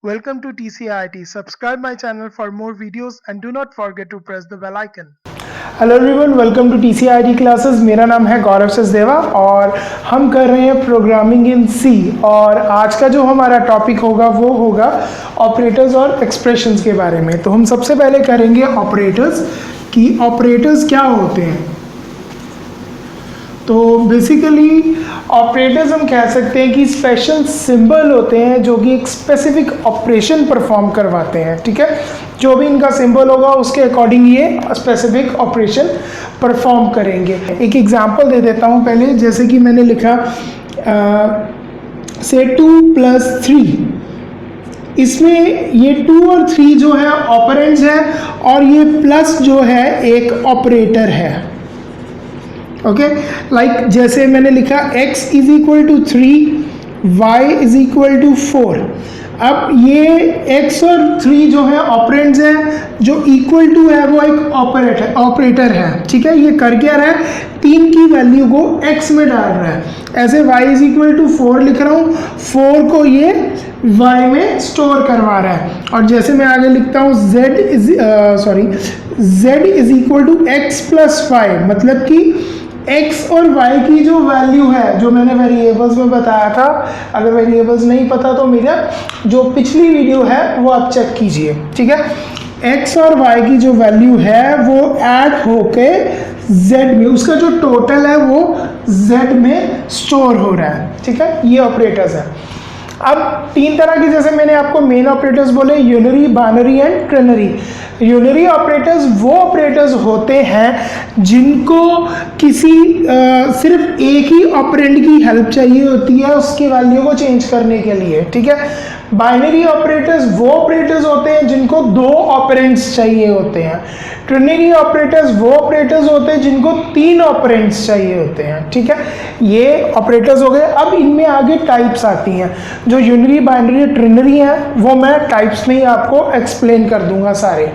Welcome to TCIIT. Subscribe my channel for more videos and do not forget to press the bell icon. Hello everyone, welcome to TCIIT classes. मेरा नाम है गौरव सचदेवा और हम कर रहे हैं प्रोग्रामिंग इन सी। और आज का जो हमारा टॉपिक होगा वो होगा ऑपरेटर्स और एक्सप्रेशंस के बारे में। तो हम सबसे पहले करेंगे ऑपरेटर्स कि ऑपरेटर्स क्या होते हैं। तो बेसिकली ऑपरेटर्स हम कह सकते हैं कि स्पेशल सिंबल होते हैं जो कि एक स्पेसिफिक ऑपरेशन परफॉर्म करवाते हैं। ठीक है, जो भी इनका सिंबल होगा उसके अकॉर्डिंग ये स्पेसिफिक ऑपरेशन परफॉर्म करेंगे। एक एग्जांपल दे देता हूँ पहले, जैसे कि मैंने लिखा से 2 + 3। इसमें ये 2 और 3 जो है ऑपरेंड्स है और ये प्लस जो है एक ऑपरेटर है। ओके, लाइक जैसे मैंने लिखा x = 3, y = 4। अब ये x और 3 जो है ऑपरेंड्स हैं, जो इक्वल टू है वो एक ऑपरेटर है। ठीक है, ये कर क्या रहा है, 3 की वैल्यू को x में डाल रहा है। ऐसे y = 4 लिख रहा हूँ, 4 को ये y में स्टोर करवा रहा है। और जैसे मैं आगे लिखता हूँ z = x + 5, मतलब कि x और y की जो वैल्यू है, जो मैंने वेरिएबल्स में बताया था, अगर वेरिएबल्स नहीं पता तो मेरा जो पिछली वीडियो है वो आप चेक कीजिए। ठीक है, x और y की जो वैल्यू है वो ऐड होके z में, उसका जो टोटल है वो z में स्टोर हो रहा है। ठीक है, ये ऑपरेटर्स है। अब 3 तरह की, जैसे मैंने आपको मेन ऑपरेटर्स बोले, unary, binary and trinary. Unary operators वो ऑपरेटर्स होते हैं जिनको किसी सिर्फ एक ही ऑपरेंड की हेल्प चाहिए होती है उसकी वैल्यू को चेंज करने के लिए। ठीक है, बाइनरी ऑपरेटर्स वो ऑपरेटर्स होते हैं जिनको 2 ऑपरेंड्स चाहिए होते हैं। ट्रिनरी ऑपरेटर्स वो ऑपरेटर्स होते हैं जिनको 3 ऑपरेंड्स चाहिए होते हैं। ठीक है, ये ऑपरेटर्स हो गए। अब इनमें आगे टाइप्स आती हैं। जो यूनरी, बाइनरी, ट्रिनरी हैं वो मैं टाइप्स में ही आपको एक्सप्लेन कर दूंगा सारे।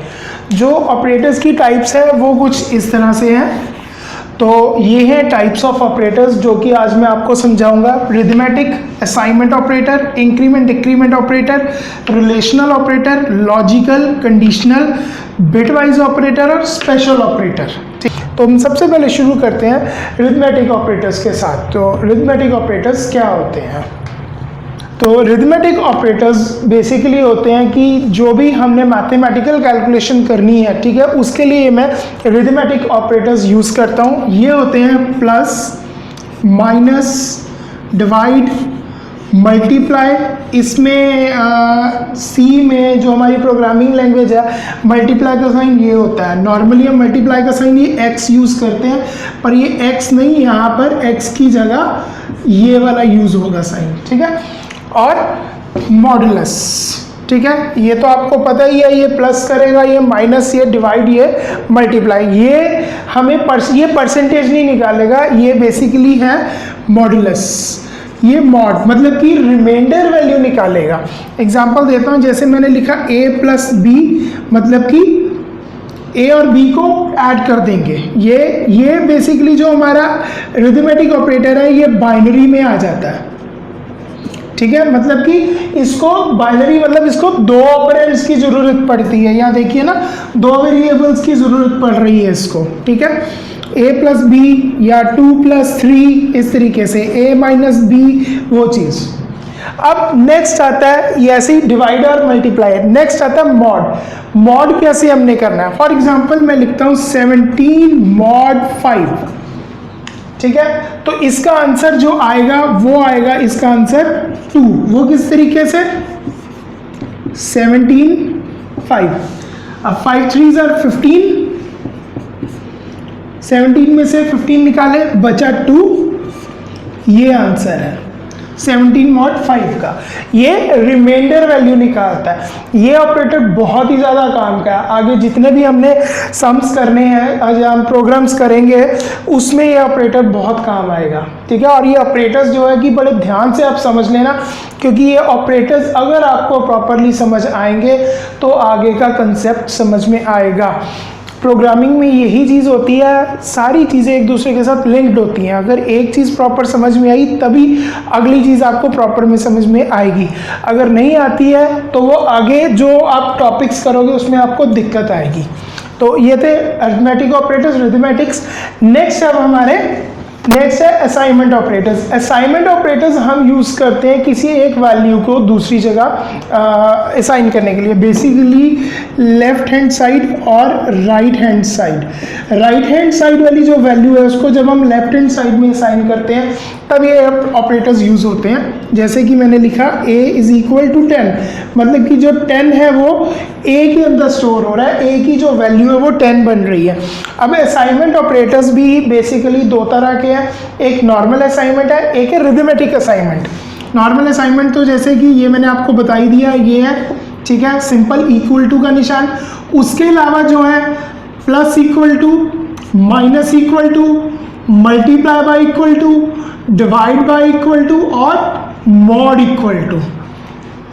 जो ऑपरेटर्स की टाइप्स है वो कुछ इस तरह से हैं। तो ये हैं टाइप्स ऑफ ऑपरेटर्स जो कि आज मैं आपको समझाऊंगा। Arithmetic, assignment operator, increment decrement operator, relational operator, logical, conditional, bitwise operator और स्पेशल ऑपरेटर। ठीक, तो हम सबसे पहले शुरू करते हैं रिथमेटिक ऑपरेटर्स के साथ। तो रिथमेटिक ऑपरेटर्स क्या होते हैं? तो रिथमेटिक ऑपरेटर्स बेसिकली होते हैं कि जो भी हमने मैथमेटिकल कैलकुलेशन करनी है, ठीक है, उसके लिए मैं रिथमेटिक ऑपरेटर्स यूज़ करता हूँ। ये होते हैं प्लस, माइनस, डिवाइड, मल्टीप्लाई। इसमें सी में जो हमारी प्रोग्रामिंग लैंग्वेज है, मल्टीप्लाई का साइन ये होता है। नॉर्मली हम मल्टीप्लाई का साइन ये एक्स यूज़ करते हैं, पर ये एक्स नहीं, यहाँ पर एक्स की जगह ये वाला यूज़ होगा साइन। ठीक है, और मॉडुलस। ठीक है, ये तो आपको पता ही है, ये प्लस करेगा, ये माइनस, ये डिवाइड, ये मल्टीप्लाई। ये हमें ये परसेंटेज नहीं निकालेगा, ये बेसिकली है मॉडुलस। ये मॉड मतलब कि रिमाइंडर वैल्यू निकालेगा। एग्जांपल देता हूँ, जैसे मैंने लिखा a + b, मतलब कि a और b को ऐड कर देंगे। ये बेसिकली जो हमारा रिथमेटिक ऑपरेटर है ये बाइनरी में आ जाता है। ठीक है, मतलब कि इसको बाइनरी, मतलब इसको 2 ऑपरेंड्स की जरूरत पड़ती है। यहाँ देखिए ना, 2 वेरिएबल्स की जरूरत पड़ रही है इसको। ठीक है, a + b या 2 + 3, इस तरीके से a - b वो चीज़। अब नेक्स्ट आता है ये ऐसे ही डिवाइड और मल्टीप्लाई। नेक्स्ट आता है मॉड। मॉड कैसे हमने करना है? फॉर एग्जांपल मैं लिखता हूँ 17 mod 5। ठीक है, तो इसका आंसर जो आएगा वो आएगा, इसका आंसर 2। वो किस तरीके से? 17 5। अब 5 3s are 15, 17 में से 15 निकाले, बचा 2। ये आंसर है 17 mod 5 का। ये रिमाइंडर वैल्यू निकालता है। ये ऑपरेटर बहुत ही ज़्यादा काम का है। आगे जितने भी हमने सम्स करने हैं, आज हम प्रोग्राम्स करेंगे, उसमें ये ऑपरेटर बहुत काम आएगा। ठीक है, और ये ऑपरेटर्स जो है कि बड़े ध्यान से आप समझ लेना, क्योंकि ये ऑपरेटर्स अगर आपको प्रॉपरली समझ आएंगे तो आगे का कंसेप्ट समझ में आएगा। प्रोग्रामिंग में यही चीज़ होती है, सारी चीज़ें एक दूसरे के साथ लिंक्ड होती हैं। अगर एक चीज़ प्रॉपर समझ में आई तभी अगली चीज़ आपको प्रॉपर में समझ में आएगी, अगर नहीं आती है तो वो आगे जो आप टॉपिक्स करोगे उसमें आपको दिक्कत आएगी। तो ये थे अरिथमेटिक ऑपरेटर्स, रिथमेटिक्स। नेक्स्ट है असाइनमेंट ऑपरेटर्स। असाइनमेंट ऑपरेटर्स हम यूज़ करते हैं किसी एक वैल्यू को दूसरी जगह असाइन करने के लिए, बेसिकली लेफ्ट हैंड साइड और right hand side. Right hand side वाली जो वैल्यू है उसको जब हम लेफ्ट हैंड साइड में असाइन करते हैं तब ये ऑपरेटर्स यूज़ होते हैं। जैसे कि मैंने लिखा a इज इक्वल टू 10, मतलब कि जो 10 है वो a के अंदर स्टोर हो रहा है, a की जो वैल्यू है वो 10 बन रही है। अब असाइनमेंट ऑपरेटर्स भी बेसिकली दो तरह के हैं, एक नॉर्मल असाइनमेंट है, एक है रिथमेटिक असाइनमेंट। नॉर्मल असाइनमेंट तो जैसे कि ये मैंने आपको बता ही दिया, ये है, ठीक है, सिंपल इक्वल टू का निशान। उसके अलावा जो है plus equal to, minus equal to, multiply by equal to, divide by equal to और मॉड इक्वल टू,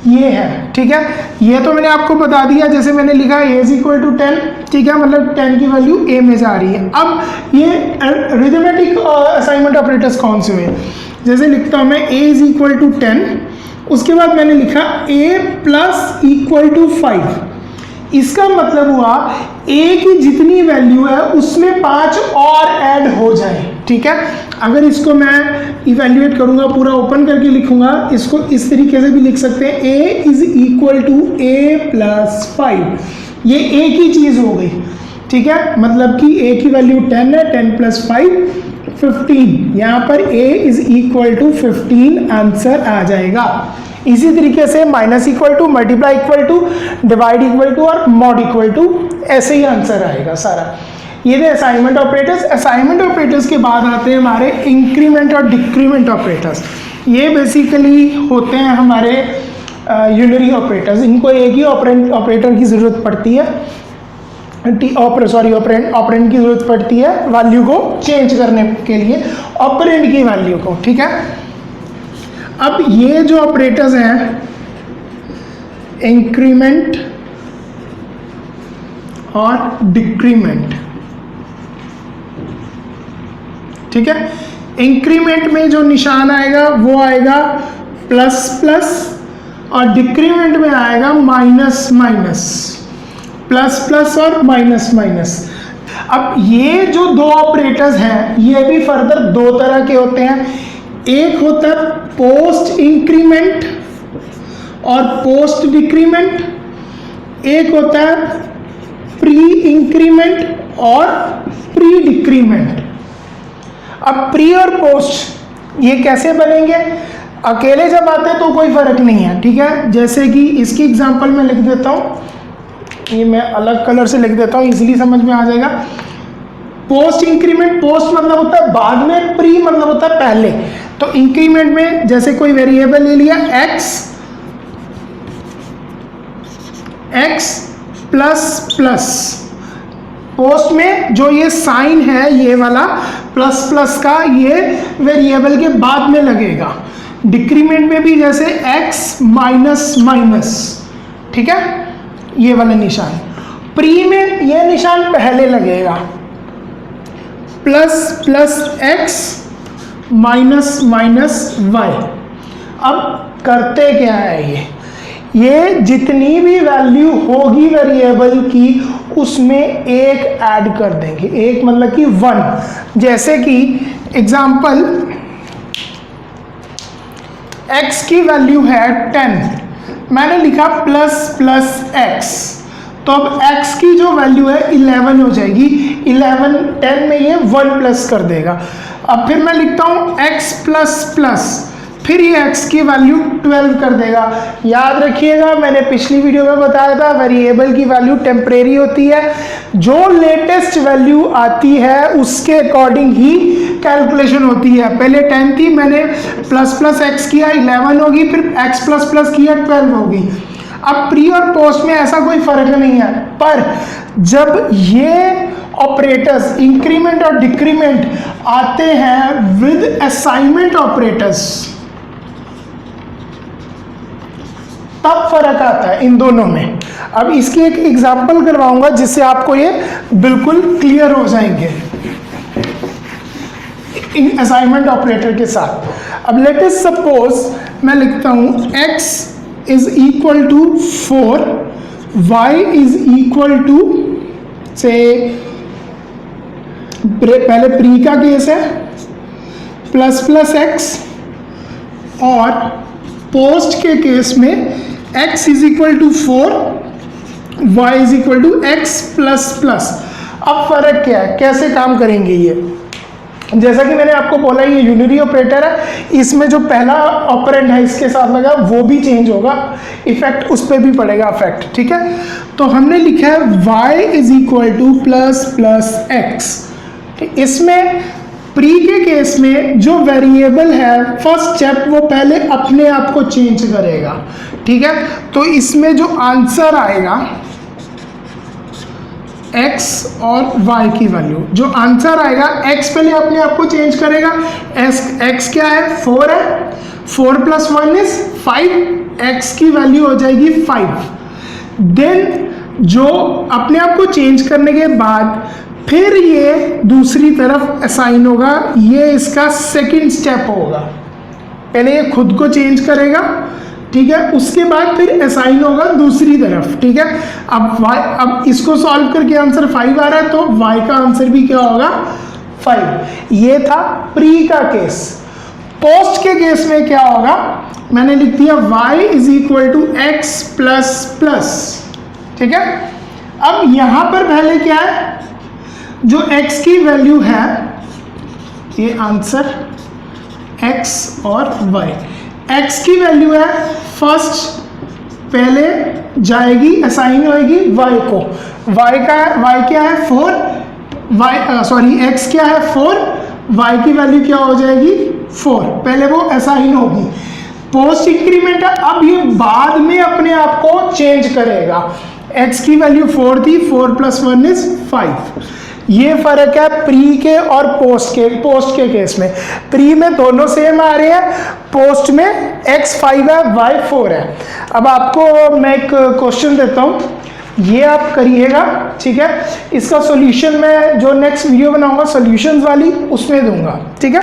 ये है, ठीक है। ये तो मैंने आपको बता दिया, जैसे मैंने लिखा है a इज इक्वल टू 10, ठीक है, मतलब 10 की वैल्यू a में जा रही है। अब ये रिथमेटिक असाइनमेंट ऑपरेटर्स कौन से हुए, जैसे लिखता हूँ मैं a इज इक्वल टू 10, उसके बाद मैंने लिखा a प्लस इक्वल टू 5। इसका मतलब हुआ a की जितनी वैल्यू है उसमें 5 और ऐड हो जाए, ठीक है। अगर इसको मैं इवेल्युएट करूंगा, पूरा ओपन करके लिखूंगा, इसको इस तरीके से भी लिख सकते हैं, a is equal to a plus 5। ये a की चीज़ हो गई, ठीक है, मतलब कि a की वैल्यू 10 है, 10 प्लस 5 15। यहाँ पर a is equal to 15 answer आ जाएगा। इसी तरीके से minus equal to, multiply equal to, divide equal to और मॉड इक्वल टू, ऐसे ही आंसर आएगा सारा। ये थे असाइनमेंट ऑपरेटर्स। असाइनमेंट ऑपरेटर्स के बाद आते हैं हमारे इंक्रीमेंट और डिक्रीमेंट ऑपरेटर्स। ये बेसिकली होते हैं हमारे यूनरी ऑपरेटर्स। इनको एक ही ऑपरेटर की ज़रूरत पड़ती है, ऑपरेंड की ज़रूरत पड़ती है वैल्यू को चेंज करने के लिए, ऑपरेंड की वैल्यू को, ठीक है। अब ये जो ऑपरेटर्स हैं, इंक्रीमेंट और डिक्रीमेंट, ठीक है। इंक्रीमेंट में जो निशान आएगा वो आएगा प्लस प्लस, और डिक्रीमेंट में आएगा माइनस माइनस, प्लस प्लस और माइनस माइनस। अब ये जो दो ऑपरेटर्स हैं ये भी फर्दर दो तरह के होते हैं। एक होता है पोस्ट इंक्रीमेंट और पोस्ट डिक्रीमेंट, एक होता है प्री इंक्रीमेंट और प्री डिक्रीमेंट। अब प्री और पोस्ट ये कैसे बनेंगे, अकेले जब आते हैं तो कोई फर्क नहीं है, ठीक है। जैसे कि इसकी एग्जांपल मैं लिख देता हूँ, ये मैं अलग कलर से लिख देता हूँ, इजीली समझ में आ जाएगा। पोस्ट इंक्रीमेंट, पोस्ट मतलब होता है बाद में, प्री मतलब होता है पहले। तो इंक्रीमेंट में जैसे कोई वेरिएबल ले लिया x प्लस प्लस, पोस्ट में जो ये साइन है ये वाला प्लस प्लस का, ये वेरिएबल के बाद में लगेगा। डिक्रीमेंट में भी जैसे x माइनस माइनस, ठीक है, ये वाला निशान। प्री में ये निशान पहले लगेगा, plus plus x minus minus y। अब करते क्या है, ये जितनी भी वैल्यू होगी वेरिएबल की उसमें एक ऐड कर देंगे, एक मतलब कि 1। जैसे कि एग्जांपल x की वैल्यू है 10, मैंने लिखा प्लस प्लस x, तो अब x की जो वैल्यू है 11 हो जाएगी। 11 10 में ये 1 प्लस कर देगा। अब फिर मैं लिखता हूँ x प्लस प्लस, फिर ये x की वैल्यू 12 कर देगा। याद रखिएगा मैंने पिछली वीडियो में बताया था वेरिएबल की वैल्यू टेम्परेरी होती है, जो लेटेस्ट वैल्यू आती है उसके अकॉर्डिंग ही कैलकुलेशन होती है। पहले 10 थी, मैंने प्लस प्लस x किया 11 होगी, फिर x प्लस प्लस किया 12 होगी। अब प्री और पोस्ट में ऐसा कोई फर्क नहीं है, पर जब ये ऑपरेटर्स इंक्रीमेंट और डिक्रीमेंट आते हैं विद असाइनमेंट ऑपरेटर्स, तब फर्क आता है इन दोनों में। अब इसकी एक एग्जांपल करवाऊंगा जिससे आपको ये बिल्कुल क्लियर हो जाएंगे इन असाइनमेंट ऑपरेटर के साथ। अब लेट अस सपोज मैं लिखता हूं x is equal to 4, y is equal to से, पहले प्री का केस है, प्लस प्लस एक्स, और पोस्ट के केस में x is equal to 4, y is equal to x plus plus. अब फर्क क्या है, कैसे काम करेंगे ये? जैसा कि मैंने आपको बोला ये यूनिरी ऑपरेटर है, इसमें जो पहला ऑपरेंड है इसके साथ लगा वो भी चेंज होगा, इफेक्ट उस पर भी पड़ेगा इफेक्ट, ठीक है। तो हमने लिखा है y is equal two plus plus x. इसमें प्री के केस में जो वेरिएबल है फर्स्ट स्टेप वो पहले अपने आप को चेंज करेगा, ठीक है। तो इसमें जो आंसर आएगा x और y की वैल्यू, जो आंसर आएगा x पहले अपने आप को चेंज करेगा, x क्या है, 4 है, 4 प्लस 1 इज 5, x की वैल्यू हो जाएगी 5। देन जो अपने आप को चेंज करने के बाद फिर ये दूसरी तरफ असाइन होगा, ये इसका सेकंड स्टेप होगा। पहले ये खुद को चेंज करेगा, ठीक है, उसके बाद फिर असाइन होगा दूसरी तरफ, ठीक है। अब इसको सॉल्व करके आंसर 5 आ रहा है, तो y का आंसर भी क्या होगा, 5। ये था प्री का केस। पोस्ट के केस में क्या होगा, मैंने लिख दिया y is equal to x plus plus, ठीक है। अब यहां पर पहले क्या है, जो x की वैल्यू है, ये आंसर x और y, x की वैल्यू है फर्स्ट पहले जाएगी असाइन होएगी y को, y क्या है 4, x क्या है 4, y की वैल्यू क्या हो जाएगी 4, पहले वो असाइन होगी। पोस्ट इंक्रीमेंट है, अब ये बाद में अपने आप को चेंज करेगा। x की वैल्यू 4 थी, 4 प्लस 1 इज 5। ये फर्क है प्री के और पोस्ट के केस में। प्री में दोनों सेम आ रहे हैं, पोस्ट में x 5 है, y 4 है। अब आपको मैं एक क्वेश्चन देता हूँ, ये आप करिएगा, ठीक है। इसका सॉल्यूशन मैं जो नेक्स्ट वीडियो बनाऊंगा सॉल्यूशंस वाली उसमें दूंगा, ठीक है।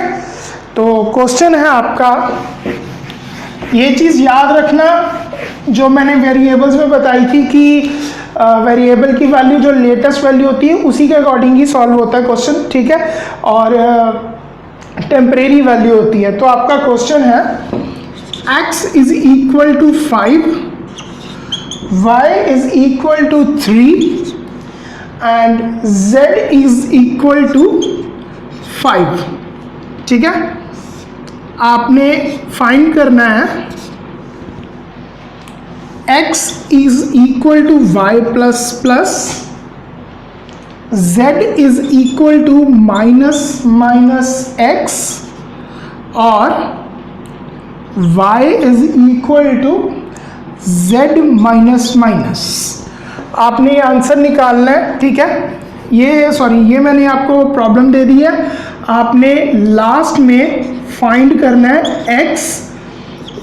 तो क्वेश्चन है आपका, ये चीज़ याद रखना जो मैंने वेरिएबल्स में बताई थी कि वेरिएबल की वैल्यू जो लेटेस्ट वैल्यू होती है उसी के अकॉर्डिंग ही सॉल्व होता है क्वेश्चन, ठीक है। और टेम्परेरी वैल्यू होती है। तो आपका क्वेश्चन है x is equal to 5, y is equal to 3 and z is equal to 5, ठीक है। आपने फाइंड करना है x is equal to y plus plus, z is equal to minus minus x और y is equal to z minus minus। आपने answer निकालना है, ठीक है। ये मैंने आपको प्रॉब्लम दे दी है, आपने लास्ट में फाइंड करना है x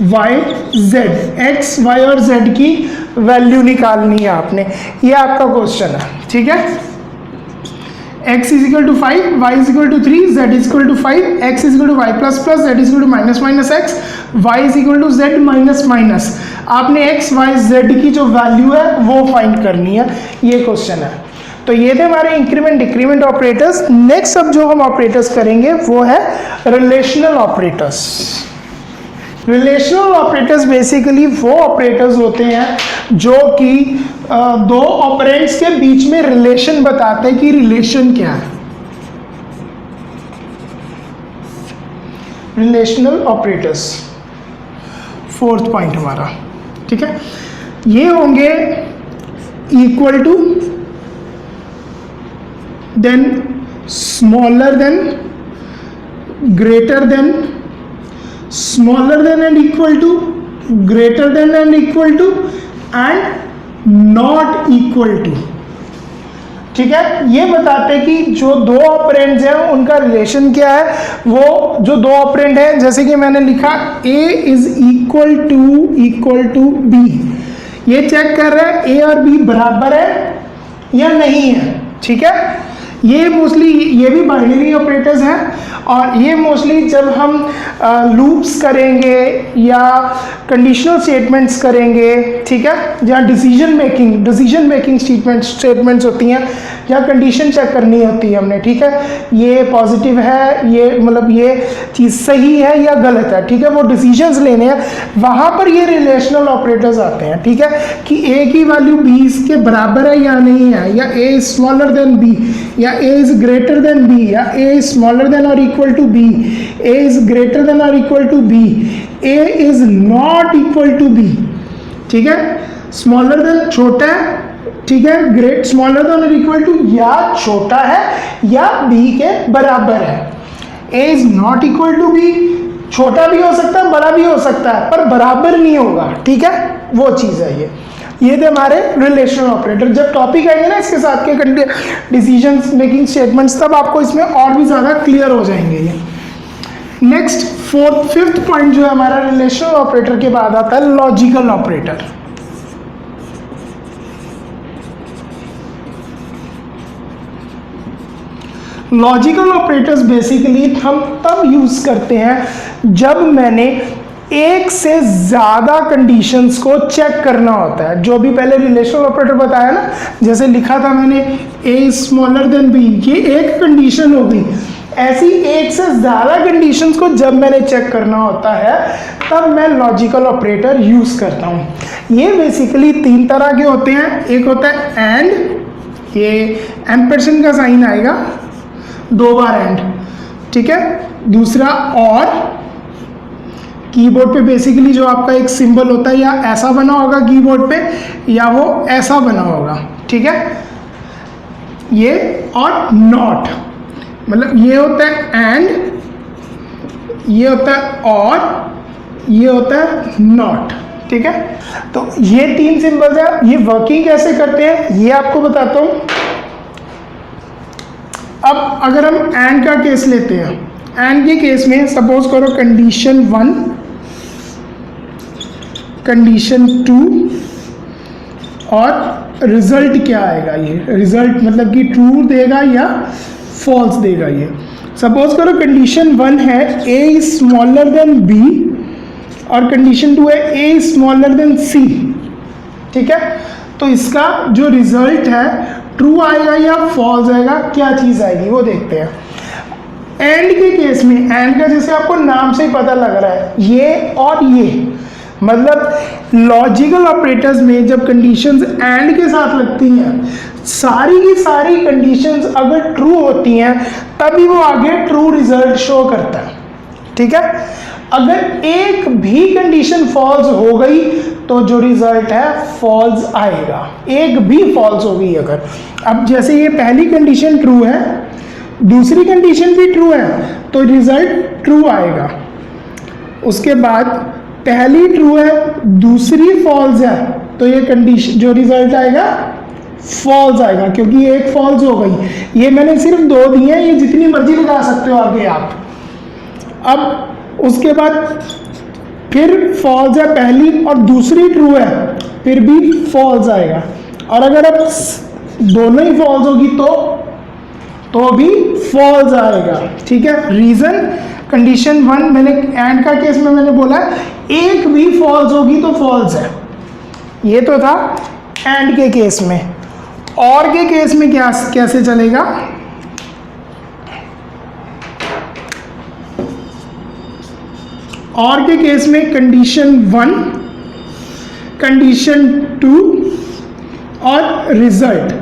y z, x y और z की वैल्यू निकालनी है आपने। ये आपका क्वेश्चन है, ठीक है। x is equal to 5, y is equal to 3, z is equal to 5, x is equal to y plus plus, z is equal to minus minus x, y is equal to z minus minus. आपने x y z की जो value है वो find करनी है, ये question है। तो ये थे हमारे इंक्रीमेंट डिक्रीमेंट ऑपरेटर्स। नेक्स्ट अब जो हम ऑपरेटर्स करेंगे वो है relational operators. Relational operators basically वो ऑपरेटर्स होते हैं जो कि दो ऑपरेंड्स के बीच में रिलेशन बताते हैं कि रिलेशन क्या है। रिलेशनल ऑपरेटर्स फोर्थ पॉइंट हमारा, ठीक है। ये होंगे equal to, then smaller than, greater than, smaller than and equal to, greater than and equal to, and not equal to, ठीक है, ये बताते हैं कि जो दो ऑपरेंड्स हैं उनका रिलेशन क्या है। वो जो दो ऑपरेंड हैं, जैसे कि मैंने लिखा a is equal to b, ये चेक कर रहा है a और b बराबर है या नहीं है। ठीक है, ये मोस्टली ये भी बाइनरी ऑपरेटर्स हैं, और ये मोस्टली जब हम लूप्स करेंगे या कंडीशनल स्टेटमेंट्स करेंगे, ठीक है, या डिसीजन मेकिंग स्टेटमेंट्स होती हैं, या कंडीशन चेक करनी होती है हमने, ठीक है, ये पॉजिटिव है, ये मतलब ये चीज़ सही है या गलत है, ठीक है, वो डिसीजंस लेने हैं, वहाँ पर ये रिलेशनल ऑपरेटर्स आते हैं। ठीक है, कि a की वैल्यू b के बराबर है या नहीं है, या a is smaller than b, या a is greater than b, या a इज स्मॉलर देन और equal to b, a is greater than और equal to b, a is not equal to b। ठीक है, स्मॉलर देन छोटा है, ठीक है, ग्रेट स्मॉलर देन और इक्वल टू या छोटा है या b के बराबर है। a is not equal to b, छोटा भी हो सकता है बड़ा भी हो सकता है, पर बराबर नहीं होगा। ठीक है, वो चीज़ है ये थे हमारे रिलेशनल ऑपरेटर। जब टॉपिक आएंगे ना इसके साथ के डिसीजन मेकिंग स्टेटमेंट्स, तब आपको इसमें और भी ज़्यादा क्लियर हो जाएंगे ये। नेक्स्ट फिफ्थ पॉइंट जो है हमारा रिलेशनल ऑपरेटर के बाद आता है logical operator. Logical operators basically हम तब यूज करते हैं जब मैंने एक से ज़्यादा कंडीशंस को चेक करना होता है। जो भी पहले रिलेशनल ऑपरेटर बताया ना, जैसे लिखा था मैंने a स्मॉलर देन b, ये एक कंडीशन होगी। ऐसी एक से ज़्यादा कंडीशंस को जब मैंने चेक करना होता है तब मैं लॉजिकल ऑपरेटर यूज़ करता हूँ। ये बेसिकली तीन तरह के होते हैं। एक होता है एंड, ये एम्परसेंड का साइन आएगा, दो बार एंड, ठीक है। दूसरा और, कीबोर्ड पे बेसिकली जो आपका एक सिंबल होता है या ऐसा बना होगा कीबोर्ड पे या वो ऐसा बना होगा, ठीक है। ये और नॉट, मतलब ये होता है एंड, ये होता है और, ये होता है नॉट, ठीक है। तो ये तीन सिंबल्स हैं। ये वर्किंग कैसे करते हैं ये आपको बताता हूँ। अब अगर हम एंड का केस लेते हैं, एंड के केस में सपोज करो कंडीशन 1, कंडीशन 2 और रिजल्ट क्या आएगा। ये रिजल्ट मतलब कि ट्रू देगा या फॉल्स देगा। ये सपोज करो कंडीशन 1 है a is smaller than b और कंडीशन 2 है a is smaller then c, ठीक है। तो इसका जो रिजल्ट है ट्रू आएगा या फॉल्स आएगा, क्या चीज़ आएगी वो देखते हैं। एंड के केस में, एंड का जैसे आपको नाम से ही पता लग रहा है, ये और ये, मतलब लॉजिकल ऑपरेटर्स में जब कंडीशंस एंड के साथ लगती हैं, सारी की सारी कंडीशंस अगर ट्रू होती हैं तभी वो आगे ट्रू रिजल्ट शो करता है, ठीक है। अगर एक भी कंडीशन फॉल्स हो गई तो जो रिजल्ट है फॉल्स आएगा। एक भी फॉल्स हो गई अगर, अब जैसे ये पहली कंडीशन ट्रू है, दूसरी कंडीशन भी ट्रू है तो रिजल्ट ट्रू आएगा। उसके बाद पहली ट्रू है, दूसरी फॉल्स है तो ये कंडीशन जो रिजल्ट आएगा फॉल्स आएगा, क्योंकि एक फॉल्स हो गई। ये मैंने सिर्फ दो दिए हैं, ये जितनी मर्जी लगा सकते हो आगे आप। अब उसके बाद फिर फॉल्स है पहली और दूसरी ट्रू है, फिर भी फॉल्स आएगा। और अगर अब दोनों ही फॉल्स होगी तो भी फॉल्स आएगा, ठीक है। रीजन कंडीशन 1 मैंने एंड का केस में मैंने बोला एक भी फॉल्स होगी तो फॉल्स है। ये तो था एंड के केस में। और के केस में क्या कैसे चलेगा, और के केस में कंडीशन 1, कंडीशन 2 और रिजल्ट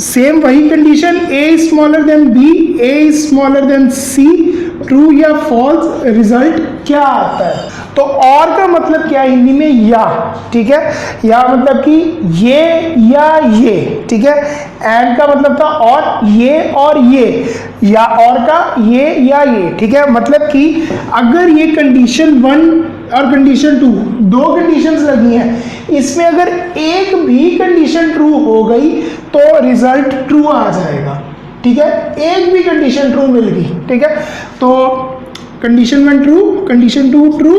सेम वही condition, a smaller than b, a smaller than c, true या फॉल्स, रिजल्ट क्या आता है। तो और का मतलब क्या है हिंदी में, या, ठीक है, या मतलब कि ये या ये, ठीक है। एंड का मतलब था और ये, या और का ये या ये, ठीक है। मतलब कि अगर ये कंडीशन 1 और कंडीशन 2 दो कंडीशंस लगी हैं, इसमें अगर एक भी कंडीशन ट्रू हो गई तो रिजल्ट ट्रू आ जाएगा, ठीक है। एक भी कंडीशन ट्रू मिल गई, ठीक है, तो कंडीशन 1 ट्रू, कंडीशन 2 ट्रू,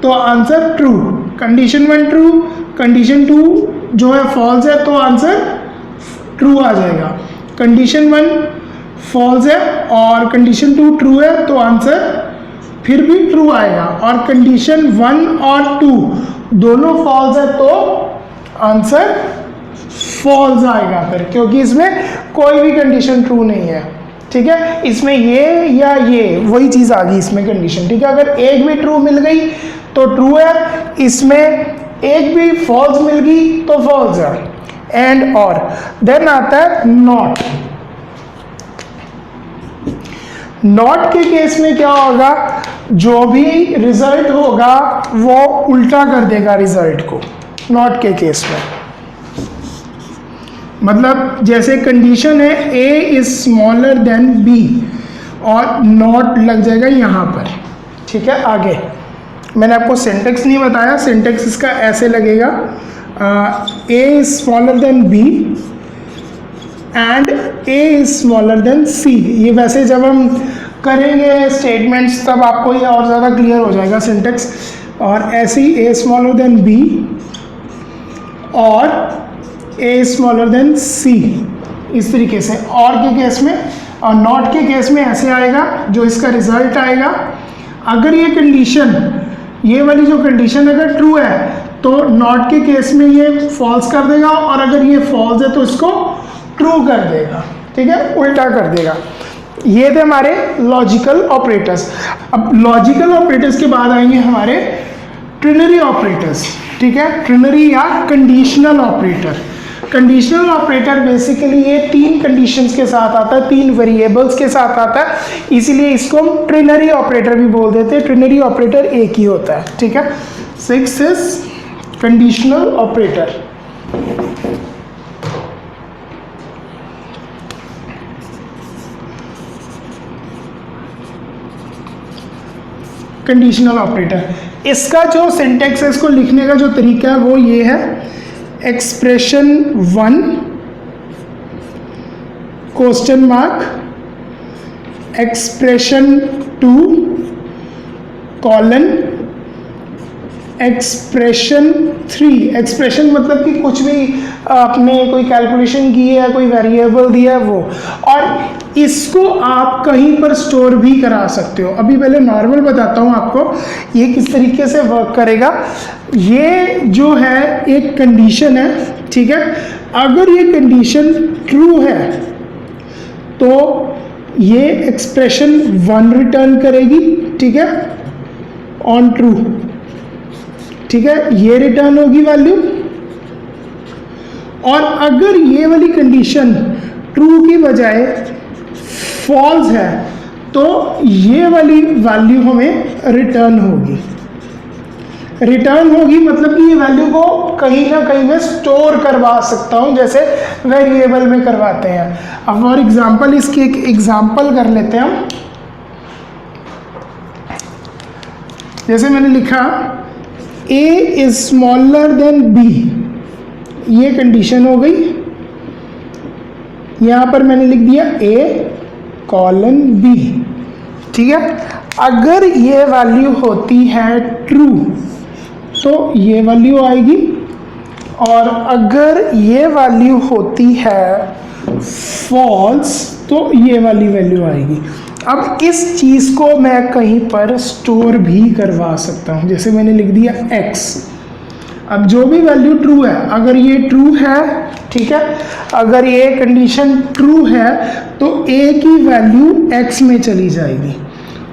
तो answer true. Condition 1 true, condition 2 जो है फॉल्स है, तो आंसर ट्रू आ जाएगा। कंडीशन 1 फॉल्स है और कंडीशन 2 ट्रू है, तो आंसर फिर भी ट्रू आएगा। और कंडीशन 1 और 2 दोनों फॉल्स है, तो आंसर फॉल्स आएगा फिर, क्योंकि इसमें कोई भी कंडीशन ट्रू नहीं है, ठीक है। इसमें ये या ये वही चीज़ आ गई इसमें कंडीशन, ठीक है। अगर एक भी ट्रू मिल गई तो ट्रू है, इसमें एक भी फॉल्स मिल गई तो फॉल्स है। एंड और देन आता है नॉट। नॉट के केस में क्या होगा, जो भी रिजल्ट होगा वो उल्टा कर देगा रिजल्ट को। नॉट के केस में मतलब जैसे कंडीशन है a is smaller than b और नॉट लग जाएगा यहाँ पर, ठीक है। आगे मैंने आपको सिंटेक्स नहीं बताया, सिंटेक्स इसका ऐसे लगेगा, a is smaller than b and a is smaller then c। ये वैसे जब हम करेंगे स्टेटमेंट्स तब आपको ये और ज़्यादा क्लियर हो जाएगा सिंटेक्स। और ऐसे ही a स्मॉलर देन b और a स्मॉलर देन c, इस तरीके से। और के केस में और नॉट के केस में ऐसे आएगा, जो इसका रिजल्ट आएगा, अगर ये कंडीशन, ये वाली जो कंडीशन अगर ट्रू है तो नॉट के केस में ये फॉल्स कर देगा, और अगर ये फॉल्स है तो इसको ट्रू कर देगा, ठीक है, उल्टा कर देगा। ये थे हमारे लॉजिकल ऑपरेटर्स। अब लॉजिकल ऑपरेटर्स के बाद आएंगे हमारे ट्रिनरी ऑपरेटर्स, ठीक है, ट्रिनरी या conditional operator. Conditional operator basically ये 3 कंडीशंस के साथ आता है, 3 वेरिएबल्स के साथ आता है, इसीलिए इसको हम ट्रिनरी ऑपरेटर भी बोल देते हैं। ट्रिनरी ऑपरेटर एक ही होता है, ठीक है। 6 is conditional operator. Conditional operator, इसका जो सिंटेक्स है, इसको लिखने का जो तरीका है वो ये है, expression 1 question mark, expression 2 colon, expression 3। Expression मतलब कि कुछ भी आपने कोई कैलकुलेशन की है, कोई वेरिएबल दिया है वो, और इसको आप कहीं पर स्टोर भी करा सकते हो। अभी पहले नॉर्मल बताता हूँ आपको ये किस तरीके से वर्क करेगा। ये जो है एक कंडीशन है, ठीक है। अगर ये कंडीशन ट्रू है तो ये एक्सप्रेशन 1 रिटर्न करेगी, ठीक है, ऑन ट्रू, ठीक है, ये रिटर्न होगी वैल्यू। और अगर ये वाली कंडीशन ट्रू की बजाय फॉल्स है तो ये वाली वैल्यू हमें रिटर्न होगी। रिटर्न होगी मतलब कि ये वैल्यू को कहीं ना कहीं मैं स्टोर करवा सकता हूं, जैसे वेरिएबल में करवाते हैं। अब फॉर एग्जांपल इसकी एक एग्जांपल कर लेते हैं हम। जैसे मैंने लिखा a is smaller than b, ये कंडीशन हो गई। यहां पर मैंने लिख दिया a कॉलन b, ठीक है। अगर ये वैल्यू होती है ट्रू तो ये वैल्यू आएगी, और अगर ये वैल्यू होती है फॉल्स तो ये वाली वैल्यू आएगी। अब इस चीज़ को मैं कहीं पर स्टोर भी करवा सकता हूँ, जैसे मैंने लिख दिया x। अब जो भी वैल्यू ट्रू है, अगर ये ट्रू है, ठीक है, अगर ये कंडीशन ट्रू है तो a की वैल्यू x में चली जाएगी,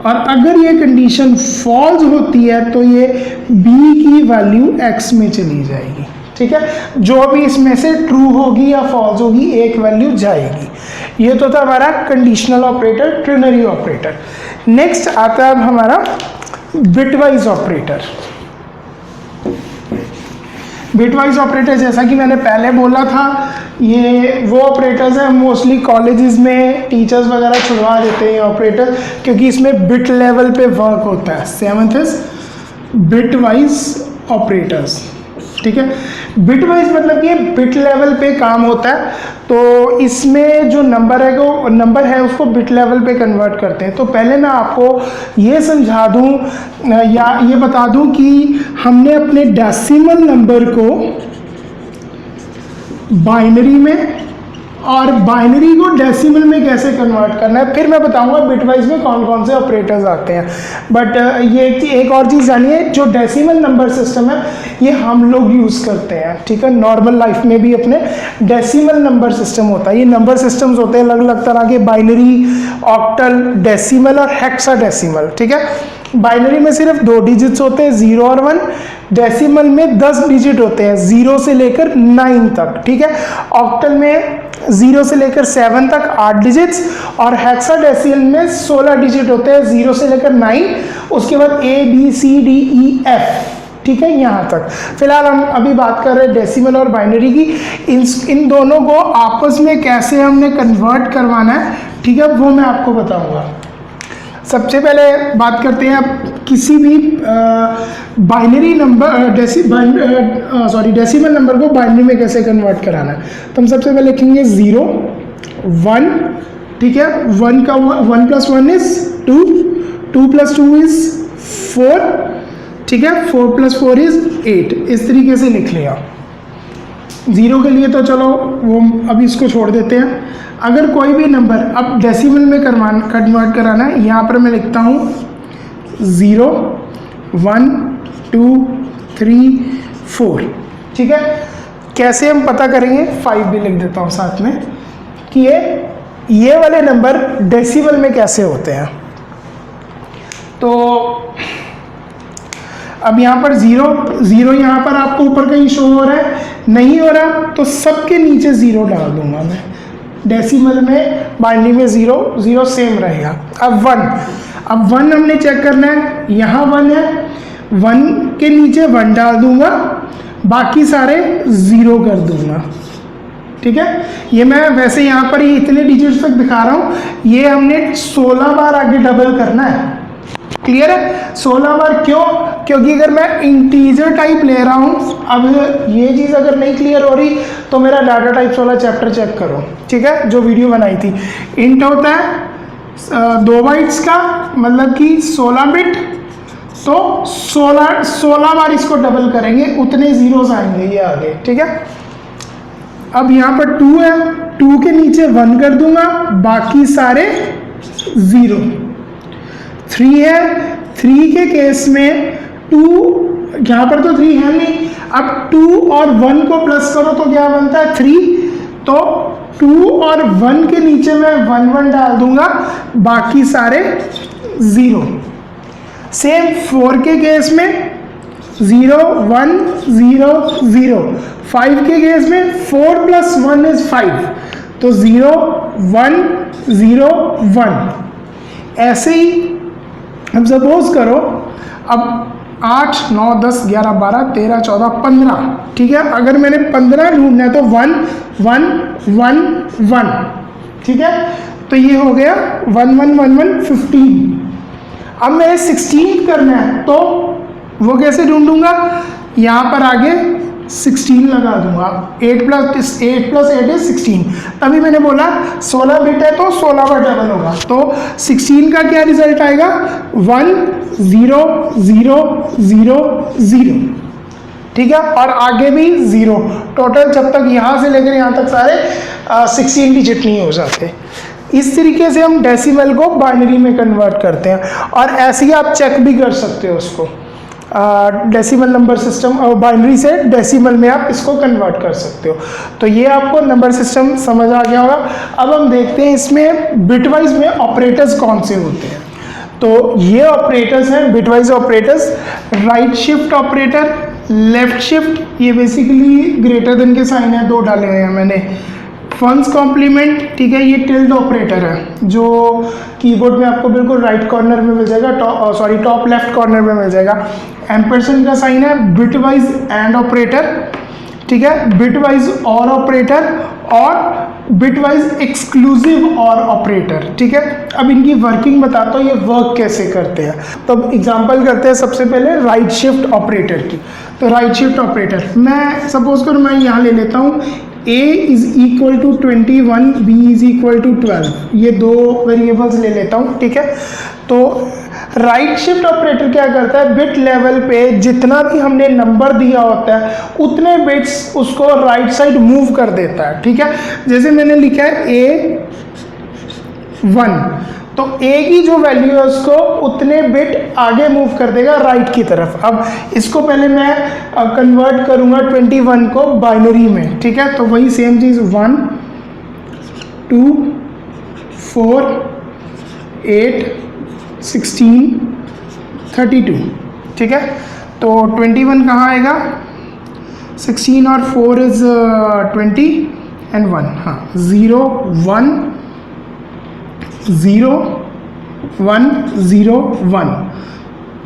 और अगर ये कंडीशन फॉल्स होती है तो ये b की वैल्यू x में चली जाएगी, ठीक है। जो भी इसमें से ट्रू होगी या फॉल्स होगी एक वैल्यू जाएगी। ये तो था हमारा कंडीशनल ऑपरेटर, ट्रिनरी ऑपरेटर। नेक्स्ट आता है अब हमारा बिटवाइज ऑपरेटर। बिटवाइज ऑपरेटर जैसा कि मैंने पहले बोला था, ये वो ऑपरेटर्स हैं मोस्टली कॉलेजेस में टीचर्स वगैरह छुड़वा देते हैं ऑपरेटर, क्योंकि इसमें बिट लेवल पे वर्क होता है। सेवंथ इज बिटवाइज ऑपरेटर्स, ठीक है। बिटवाइज मतलब कि बिट लेवल पे काम होता है, तो इसमें जो नंबर है वो नंबर है उसको बिट लेवल पे कन्वर्ट करते हैं। तो पहले मैं आपको ये समझा दूं या ये बता दूं कि हमने अपने डेसिमल नंबर को बाइनरी में और बाइनरी को डेसिमल में कैसे कन्वर्ट करना है, फिर मैं बताऊंगा बिटवाइज में कौन कौन से ऑपरेटर्स आते हैं। बट ये एक और चीज़ जानिए, जो डेसिमल नंबर सिस्टम है ये हम लोग यूज़ करते हैं, ठीक है। नॉर्मल लाइफ में भी अपने डेसिमल नंबर सिस्टम होता है। ये नंबर सिस्टम्स होते हैं अलग अलग तरह के, बाइनरी, ऑक्टल, डेसिमल और हेक्साडेसिमल, ठीक है। बाइनरी में सिर्फ 2 डिजिट्स होते हैं, 0 और 1। डेसिमल में 10 डिजिट होते हैं, 0 से लेकर 9 तक, ठीक है। ऑक्टल में 0 से लेकर 7 तक 8 डिजिट्स, और हेक्साडेसिमल में 16 डिजिट होते हैं, 0 से लेकर 9, उसके बाद ABCDEF, ठीक है, यहाँ तक। फिलहाल हम अभी बात कर रहे हैं डेसिमल और बाइनरी की। इन दोनों को आपस में कैसे हमने कन्वर्ट करवाना है, ठीक है, वो मैं आपको बताऊंगा। सबसे पहले बात करते हैं आप किसी भी बाइनरी नंबर डेसिमल नंबर को बाइनरी में कैसे कन्वर्ट कराना है। तो हम सबसे पहले लिखेंगे 0 1, ठीक है। 1 का 1 + 1 इज 2, 2 + 2 इज 4, ठीक है। 4 + 4 इज 8। इस तरीके से लिख लिया। 0 के लिए तो चलो वो अभी इसको छोड़ देते हैं। अगर कोई भी नंबर अब डेसिमल में कन्वर्ट कराना है, यहाँ पर मैं लिखता हूँ 0 1 2 3 4, ठीक है। कैसे हम पता करेंगे, 5 भी लिख देता हूँ साथ में, कि ये वाले नंबर डेसिमल में कैसे होते हैं। तो अब यहाँ पर 0 यहाँ पर आपको ऊपर कहीं शो हो रहा है, नहीं हो रहा, तो सबके नीचे 0 डाल दूंगा मैं। डेसिमल में बाइनरी में 0 सेम रहेगा। अब 1 हमने चेक करना है, यहाँ 1 है, 1 के नीचे 1 डाल दूंगा, बाकी सारे 0 कर दूंगा, ठीक है। ये मैं वैसे यहाँ पर ये इतने डिजिट्स तक दिखा रहा हूँ, ये हमने 16 बार आगे डबल करना है, क्लियर है। 16 बार क्यों? क्योंकि अगर मैं इंटीजर टाइप ले रहा हूँ, अब ये चीज़ अगर नहीं क्लियर हो रही तो मेरा डाटा टाइप्स वाला चैप्टर चेक करो, ठीक है, जो वीडियो बनाई थी। इंट होता है 2 बाइट्स का, मतलब कि 16 बिट, तो 16 बार इसको डबल करेंगे, उतने जीरोस आएंगे ये आगे, ठीक है। अब यहाँ पर 2 है, 2 के नीचे 1 कर दूंगा, बाकी सारे 0। 3 है, 3 के केस में 2, यहाँ पर तो 3 है नहीं, अब 2 और 1 को प्लस करो तो क्या बनता है 3, तो 2 और 1 के नीचे मैं 1 1 डाल दूंगा, बाकी सारे 0। सेम 4 के केस में 0 1 0 0। 5 के केस में 4 + 1 इज 5, तो 0 1 0 1। ऐसे ही अब सपोज करो, अब 8 9 10 11 12 13 14 15, ठीक है। अगर मैंने 15 ढूंढना है तो 1 1 1 1, ठीक है। तो ये हो गया 1 1 1 1 15। अब मैंने 16 करना है, तो वो कैसे ढूंढूंगा, यहाँ पर आगे 16 लगा दूंगा। 8 + 8 इज 16। तभी मैंने बोला 16 बिट है तो 16 बार डबल होगा, तो 16 का क्या रिजल्ट आएगा 1 0 0 0 0, ठीक है। और आगे भी 0, टोटल जब तक यहाँ से लेकर यहाँ तक सारे 16 डिजिट नहीं हो जाते। इस तरीके से हम डेसिमल को बाइनरी में कन्वर्ट करते हैं, और ऐसे ही आप चेक भी कर सकते हो उसको। डेसिमल नंबर सिस्टम और बाइनरी से डेसिमल में आप इसको कन्वर्ट कर सकते हो। तो ये आपको नंबर सिस्टम समझ आ गया होगा। अब हम देखते हैं इसमें बिटवाइज में ऑपरेटर्स कौन से होते हैं। तो ये ऑपरेटर्स हैं bitwise operators, right shift operator, left shift, ये बेसिकली ग्रेटर देन के साइन है 2 डाले हुए हैं मैंने, वंस कॉम्प्लीमेंट, ठीक है, ये टिल्ड ऑपरेटर है जो कीबोर्ड में आपको बिल्कुल राइट कॉर्नर में मिल जाएगा, टॉप लेफ्ट कॉर्नर में मिल जाएगा। एम्परसेंड का साइन है, बिटवाइज एंड ऑपरेटर, ठीक है, बिटवाइज और ऑपरेटर और बिटवाइज एक्सक्लूसिव और ऑपरेटर, ठीक है। अब इनकी वर्किंग बताता हूँ, ये वर्क कैसे करते हैं। तो अब एग्जांपल करते हैं सबसे पहले राइट शिफ्ट ऑपरेटर की। तो राइट शिफ्ट ऑपरेटर, मैं सपोज करूँ मैं यहाँ ले लेता हूँ a is equal to 21, b is equal to 12, ये दो वेरिएबल्स ले लेता हूँ, ठीक है। तो राइट शिफ्ट ऑपरेटर क्या करता है, बिट लेवल पे जितना भी हमने नंबर दिया होता है उतने बिट्स उसको राइट साइड मूव कर देता है, ठीक है। जैसे मैंने लिखा है A1, तो A की जो वैल्यू है उसको उतने बिट आगे मूव कर देगा राइट की तरफ। अब इसको पहले मैं कन्वर्ट करूंगा 21 को बाइनरी में, ठीक है। तो वही सेम चीज़ 1 2 4 8 16 32, ठीक है। तो 21 कहाँ आएगा, 16 और 4 इज 20 एंड 1, हाँ 0 1 0 1 0 1,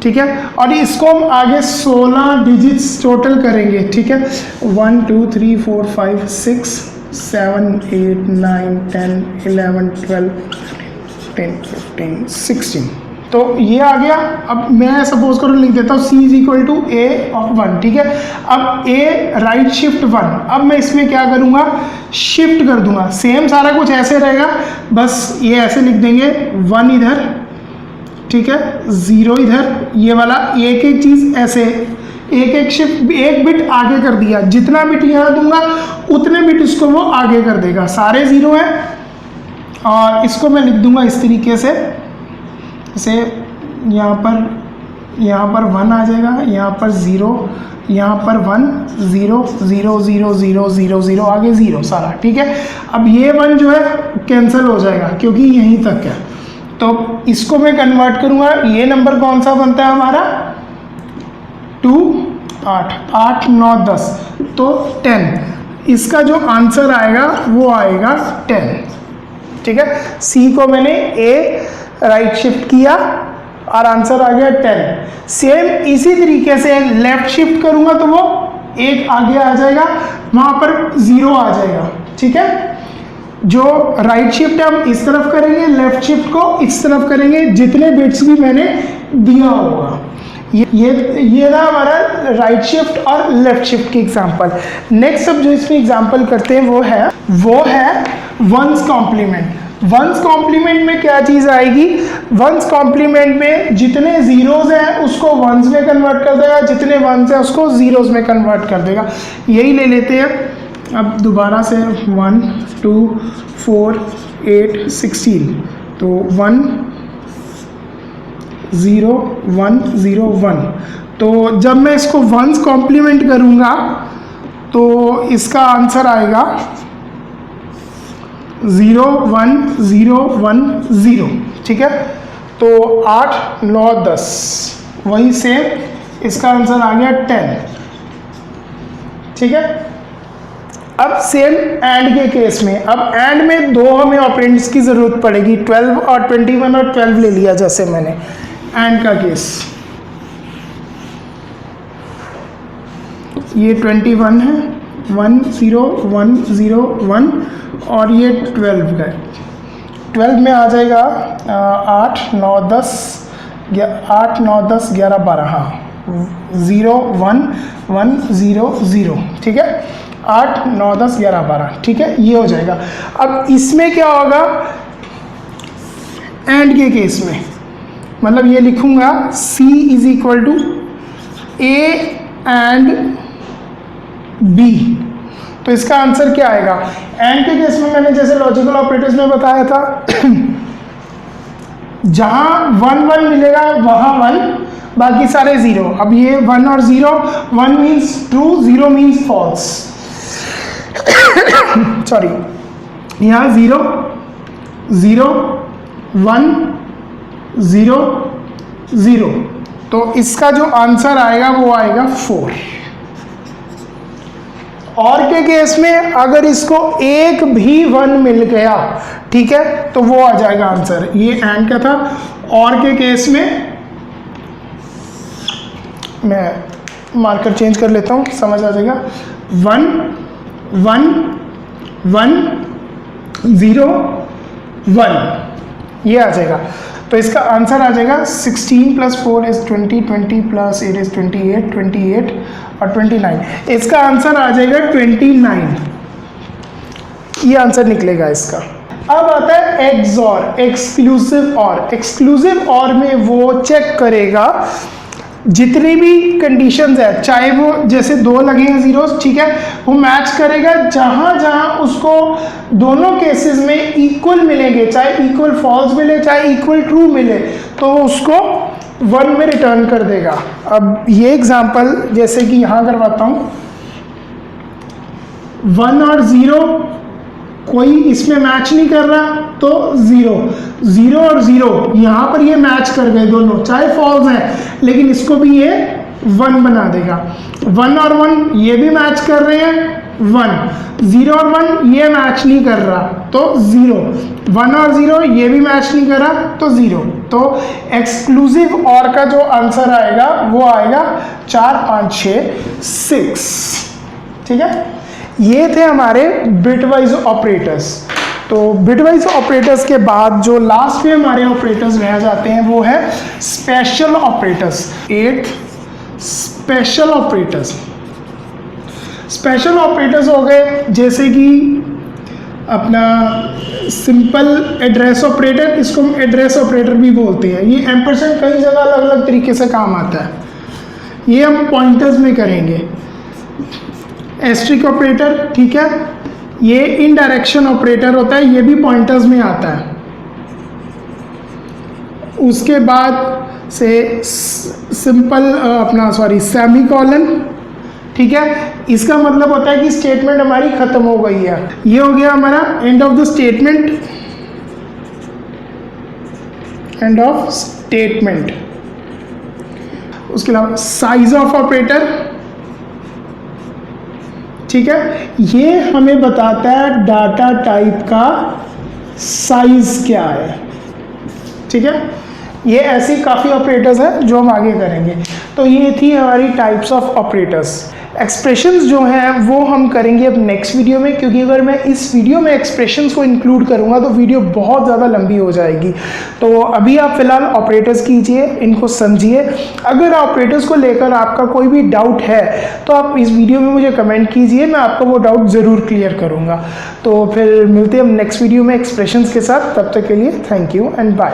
ठीक है। और इसको हम आगे 16 डिजिट्स टोटल करेंगे, ठीक है। 1 2 3 4 5 6 7 8 9 10 11 12 10 15 16, तो ये आ गया। अब मैं सपोज करो लिख देता हूँ c is equal to a of 1, ठीक है। अब a राइट शिफ्ट 1, अब मैं इसमें क्या करूँगा, शिफ्ट कर दूंगा, सेम सारा कुछ ऐसे रहेगा, बस ये ऐसे लिख देंगे 1 इधर, ठीक है, 0 इधर, ये वाला एक एक चीज़ ऐसे एक एक शिफ्ट एक बिट आगे कर दिया, जितना बिट यहाँ दूंगा उतने बिट इसको वो आगे कर देगा, सारे 0 हैं। और इसको मैं लिख दूंगा इस तरीके से, जैसे यहाँ पर 1 आ जाएगा, यहाँ पर 0, यहाँ पर 1 0 0 0 0 0 0 आगे 0 सारा, ठीक है। अब ये 1 जो है कैंसिल हो जाएगा क्योंकि यहीं तक है, तो इसको मैं कन्वर्ट करूँगा, ये नंबर कौन सा बनता है हमारा 2 8 8 9 10, तो 10, इसका जो आंसर आएगा वो आएगा 10, ठीक है। सी को मैंने ए राइट शिफ्ट किया और आंसर आ गया 10। सेम इसी तरीके से लेफ्ट शिफ्ट करूंगा तो वो एक आगे आ जाएगा, वहां पर 0 आ जाएगा, ठीक है। जो राइट शिफ्ट हम इस तरफ करेंगे, लेफ्ट शिफ्ट को इस तरफ करेंगे, जितने बिट्स भी मैंने दिया होगा। ये था हमारा राइट शिफ्ट और लेफ्ट शिफ्ट की एग्जांपल। नेक्स्ट अब जो इसमें एग्जांपल करते हैं वो है वंस कॉम्प्लीमेंट। वंस कॉम्प्लीमेंट में क्या चीज़ आएगी, वंस कॉम्प्लीमेंट में जितने जीरोज हैं उसको वंस में कन्वर्ट कर देगा, जितने वंस हैं उसको जीरोज में कन्वर्ट कर देगा। यही ले लेते हैं अब दोबारा से 1 2 4 8 16, तो 1 0 1 0 1, तो जब मैं इसको वंस कॉम्प्लीमेंट करूँगा तो इसका आंसर आएगा 0 1 0 1 0, ठीक है। तो 8 9 10, वही सेम इसका आंसर आ गया 10, ठीक है। अब सेम एंड के केस में, अब एंड में दो हमें ऑपरेंड्स की ज़रूरत पड़ेगी, 12 और 21 और 12 ले लिया जैसे मैंने एंड का केस। ये 21 है, 1 0 1 0 1, और ये 12 है। 12 में आ जाएगा 8 9 10 8 9 10 11 12, हाँ 0 1 1 0 0, ठीक है। 8 9 10 11 12, ठीक है, ये हो जाएगा। अब इसमें क्या होगा एंड के केस में, मतलब ये लिखूंगा C is equal to A and B, तो इसका आंसर क्या आएगा। एंड के केस में मैंने जैसे लॉजिकल ऑपरेटर्स में बताया था जहां 1 1 मिलेगा वहां 1, बाकी सारे 0। अब ये 1 और 0, 1 means true, 0 means false, sorry, यहाँ 0 0 1 0 0, तो इसका जो आंसर आएगा वो आएगा 4। और के केस में अगर इसको एक भी 1 मिल गया, ठीक है, तो वो आ जाएगा आंसर। ये एंड का था। और के केस में मैं मार्कर चेंज कर लेता हूँ, समझ आ जाएगा। 1 1 1 0 1 ये आ जाएगा। तो इसका आंसर आ जाएगा 16 + 4 = 20, 20 + 8 = 28, 28 और 29। इसका आंसर आ जाएगा 29। ये आंसर निकलेगा इसका। अब आता है एक्सऑर, एक्सक्लूसिव और। एक्सक्लूसिव और में वो चेक करेगा जितनी भी कंडीशंस है, चाहे वो जैसे 2 लगे हैं जीरोस, ठीक है, वो मैच करेगा जहां जहां उसको दोनों केसेस में इक्वल मिलेंगे, चाहे इक्वल फॉल्स मिले चाहे इक्वल ट्रू मिले, तो वो उसको 1 में रिटर्न कर देगा। अब ये एग्जांपल जैसे कि यहां करवाता हूं, 1 और 0 कोई इसमें मैच नहीं कर रहा, तो 0 0 और 0 यहाँ पर ये मैच कर गए दोनों, चाहे फॉल्स है, लेकिन इसको भी ये 1 बना देगा। 1 और 1 ये भी मैच कर रहे हैं, 1 0 और 1 ये मैच नहीं कर रहा, तो 0 1 और 0 ये भी मैच नहीं कर रहा, तो 0। तो एक्सक्लूसिव और का जो आंसर आएगा वो आएगा 4 5 6 6। ठीक है, ये थे हमारे बिटवाइज ऑपरेटर्स। तो बिटवाइज ऑपरेटर्स के बाद जो लास्ट में हमारे ऑपरेटर्स रह जाते हैं वो है special operators. 8 special operators. Special operators हो गए जैसे कि अपना सिंपल एड्रेस ऑपरेटर, इसको हम एड्रेस ऑपरेटर भी बोलते हैं। ये एम्परसेंड कई जगह अलग अलग तरीके से काम आता है, ये हम पॉइंटर्स में करेंगे। एस्ट्रिक ऑपरेटर, ठीक है, ये इनडायरेक्शन ऑपरेटर होता है, ये भी पॉइंटर्स में आता है। उसके बाद से सिंपल सेमीकोलन, ठीक है, इसका मतलब होता है कि स्टेटमेंट हमारी खत्म हो गई है। ये हो गया हमारा end of the statement, end of statement. उसके अलावा साइज ऑफ ऑपरेटर, ठीक है, ये हमें बताता है डाटा टाइप का साइज क्या है। ठीक है, ये ऐसी काफ़ी ऑपरेटर्स हैं जो हम आगे करेंगे। तो ये थी हमारी टाइप्स ऑफ ऑपरेटर्स। एक्सप्रेशंस जो हैं वो हम करेंगे अब नेक्स्ट वीडियो में, क्योंकि अगर मैं इस वीडियो में एक्सप्रेशंस को इंक्लूड करूंगा तो वीडियो बहुत ज़्यादा लंबी हो जाएगी। तो अभी आप फिलहाल ऑपरेटर्स कीजिए, इनको समझिए। अगर ऑपरेटर्स को लेकर आपका कोई भी डाउट है तो आप इस वीडियो में मुझे कमेंट कीजिए, मैं आपका वो डाउट ज़रूर क्लियर करूँगा। तो फिर मिलते हैं हम नेक्स्ट वीडियो में एक्सप्रेशंस के साथ। तब तक के लिए थैंक यू एंड बाय।